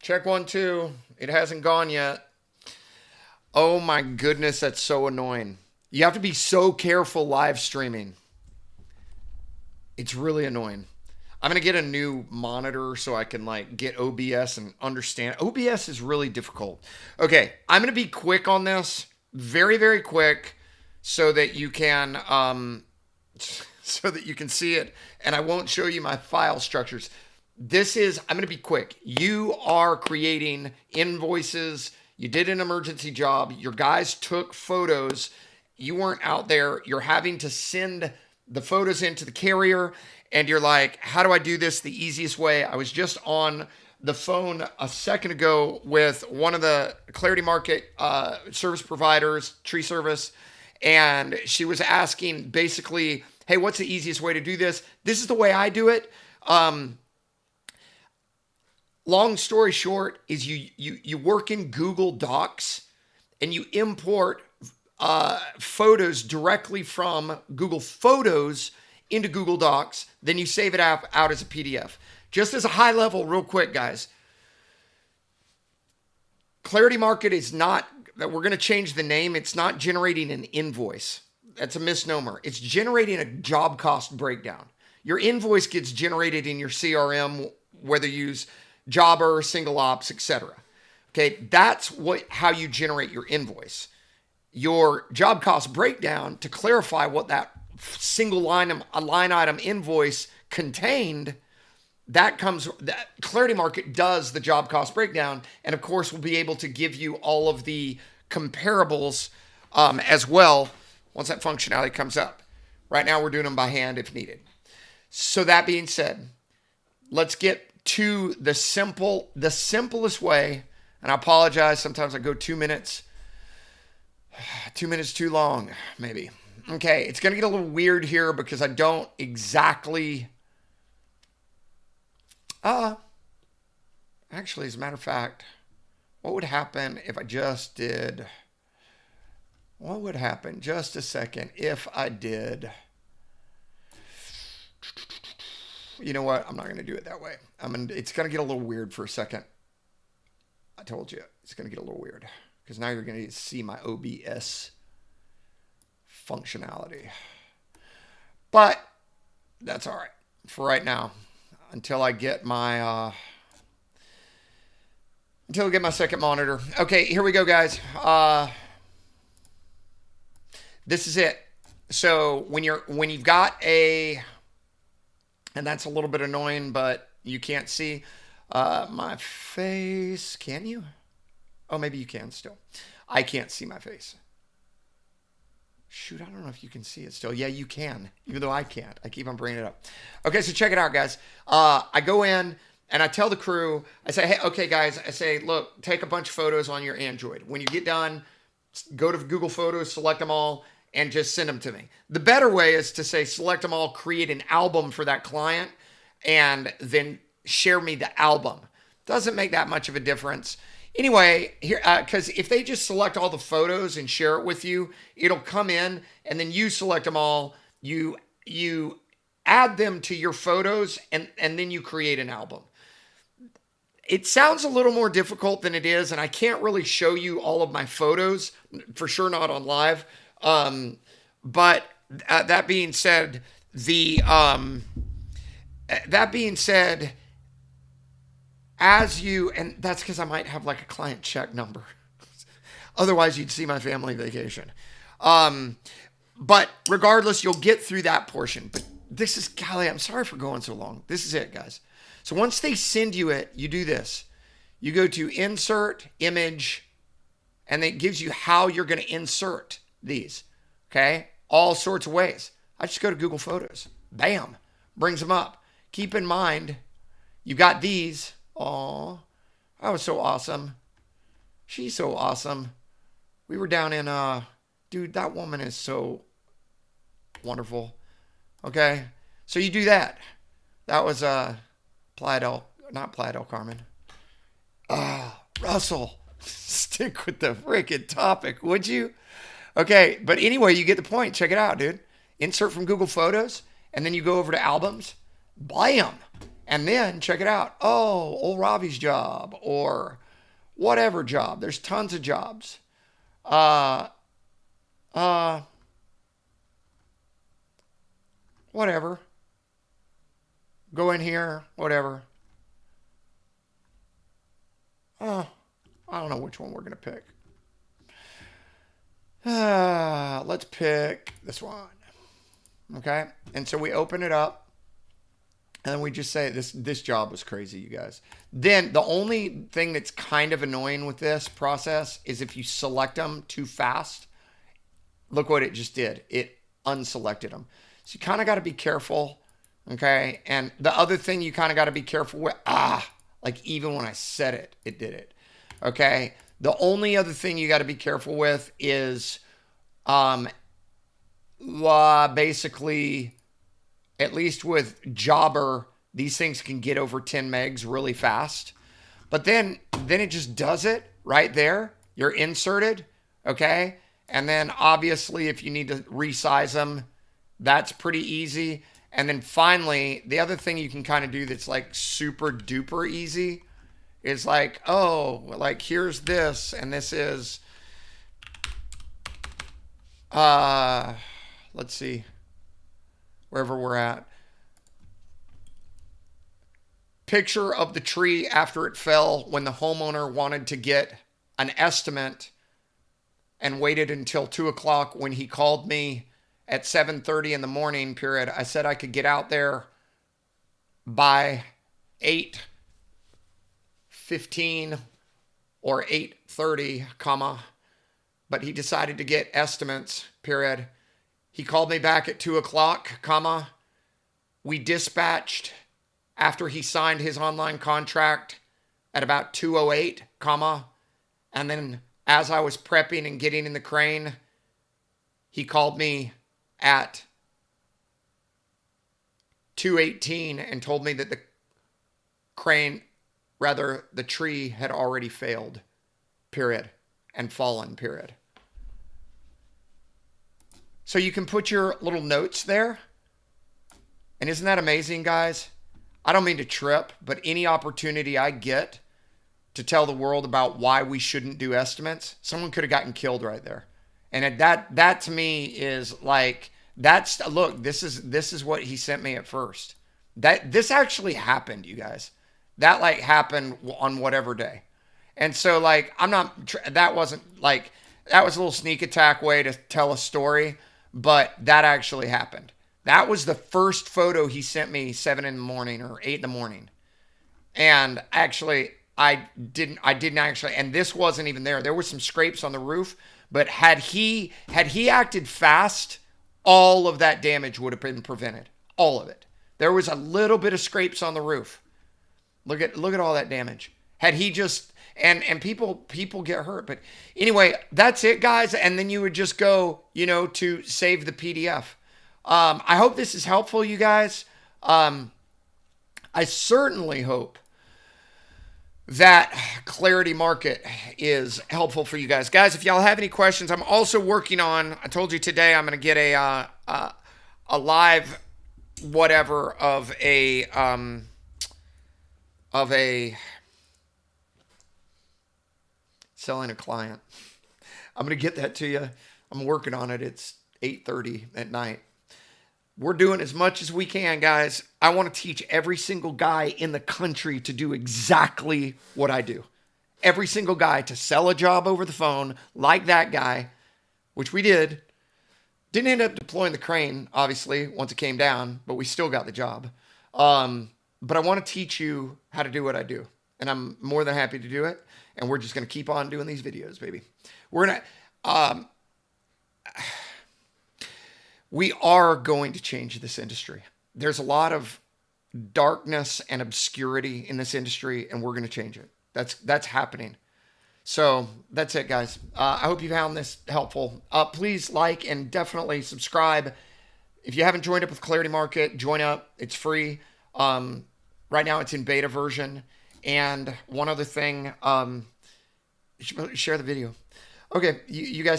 Check 1, 2. It hasn't gone yet. Oh my goodness, that's so annoying. You have to be so careful live streaming. It's really annoying. I'm gonna get a new monitor so I can like get OBS and understand. OBS is really difficult. Okay, I'm gonna be quick on this, very very quick, so that you can so that you can see it, and I won't show you my file structures. I'm gonna be quick. You are creating invoices. You did an emergency job. Your guys took photos. You weren't out there. You're having to send the photos into the carrier, and you're like, how do I do this the easiest way? I was just on the phone a second ago with one of the Clarity Market service providers, Tree Service, and she was asking basically, hey, what's the easiest way to do this? This is the way I do it. Long story short is you work in Google Docs and you import photos directly from Google Photos into Google Docs. Then you save it out as a PDF. Just as a high level, real quick, guys. Clarity Market is not, that we're going to change the name. It's not generating an invoice. That's a misnomer. It's generating a job cost breakdown. Your invoice gets generated in your CRM, whether you use Jobber, Single Ops, etc. Okay, that's how you generate your invoice. Your job cost breakdown, to clarify what that single line item invoice contained, that Clarity Market does the job cost breakdown, and of course we'll be able to give you all of the comparables as well once that functionality comes up. Right now we're doing them by hand if needed. So that being said, let's get to the simplest way. And I apologize, sometimes I go 2 minutes. 2 minutes too long, maybe. Okay, it's going to get a little weird here because I don't exactly... Actually, as a matter of fact, what would happen if I just did... What would happen, just a second, if I did... You know what? I'm not going to do it that way. It's going to get a little weird for a second. I told you, it's going to get a little weird. Because now you're going to see my OBS functionality. But that's all right for right now. Until I get my second monitor. Okay, here we go, guys. This is it. So when you've got a, and that's a little bit annoying, but you can't see my face. Can you? Oh, maybe you can still. I can't see my face. Shoot, I don't know if you can see it still. Yeah, you can, even though I can't. I keep on bringing it up. Okay, so check it out, guys. I go in and I tell the crew, I say, hey, okay, guys, I say, look, take a bunch of photos on your Android. When you get done, go to Google Photos, select them all, and just send them to me. The better way is to say, select them all, create an album for that client, and then share me the album. Doesn't make that much of a difference. Anyway, here, because if they just select all the photos and share it with you, it'll come in, and then you select them all. You add them to your photos, and then you create an album. It sounds a little more difficult than it is, and I can't really show you all of my photos, for sure not on live. But that being said, and that's because I might have like a client check number. Otherwise, you'd see my family vacation. But regardless, you'll get through that portion. But this is, golly, I'm sorry for going so long. This is it, guys. So once they send you it, you do this. You go to Insert, Image, and it gives you how you're going to insert these. Okay? All sorts of ways. I just go to Google Photos. Bam. Brings them up. Keep in mind, you got these. Oh, that was so awesome. She's so awesome. We were down in, dude, that woman is so wonderful. Okay? So you do that. That was, not Playa del Carmen. Russell, stick with the freaking topic, would you? Okay, but anyway, you get the point. Check it out, dude. Insert from Google Photos, and then you go over to albums. Blam! And then check it out. Oh, old Ravi's job or whatever job. There's tons of jobs. Uh, uh, whatever. Go in here, whatever. I don't know which one we're going to pick. Let's pick this one. Okay. And so we open it up and then we just say this job was crazy, you guys. Then the only thing that's kind of annoying with this process is if you select them too fast. Look what it just did. It unselected them. So you kind of got to be careful. Okay. And the other thing you kind of got to be careful with, like even when I said it, it did it. Okay. The only other thing you got to be careful with is basically, at least with Jobber, these things can get over 10 megs really fast. But then it just does it right there. You're inserted, okay? And then obviously if you need to resize them, that's pretty easy. And then finally, the other thing you can kind of do that's like super duper easy is like, oh, like here's this, and this is, let's see, wherever we're at. Picture of the tree after it fell when the homeowner wanted to get an estimate and waited until 2 o'clock when he called me at 7:30 in the morning period. I said I could get out there by 8:15 or 8:30, comma, but he decided to get estimates, period. He called me back at 2 o'clock, comma. We dispatched after he signed his online contract at about 2:08, comma. And then as I was prepping and getting in the crane, he called me at 2:18 and told me that the tree had already failed, period, and fallen, period. So you can put your little notes there. And isn't that amazing, guys? I don't mean to trip, but any opportunity I get to tell the world about why we shouldn't do estimates, someone could have gotten killed right there. And that to me is like, look, this is what he sent me at first. This actually happened, you guys. That like happened on whatever day. And so like, that was a little sneak attack way to tell a story, but that actually happened. That was the first photo he sent me 7 in the morning or 8 in the morning. And actually, I didn't actually, and this wasn't even there. There were some scrapes on the roof, but had he acted fast, all of that damage would have been prevented. All of it. There was a little bit of scrapes on the roof. Look at all that damage. Had he just, and people get hurt. But anyway, that's it, guys. And then you would just go, to save the PDF. I hope this is helpful, you guys. I certainly hope that Clarity Market is helpful for you guys. Guys, if y'all have any questions, I'm also working on, I told you today I'm going to get a live whatever of a selling a client. I'm going to get that to you. I'm working on it. It's 8:30 at night. We're doing as much as we can, guys. I want to teach every single guy in the country to do exactly what I do. Every single guy to sell a job over the phone like that guy, which we did. Didn't end up deploying the crane, obviously, once it came down, but we still got the job. But I want to teach you how to do what I do. And I'm more than happy to do it. And we're just going to keep on doing these videos, baby. We are going to change this industry. There's a lot of darkness and obscurity in this industry, and we're going to change it. That's happening. So that's it, guys. I hope you found this helpful. Please like and definitely subscribe. If you haven't joined up with Clarity Market, join up. It's free. Right now it's in beta version. And one other thing, share the video. Okay, you guys.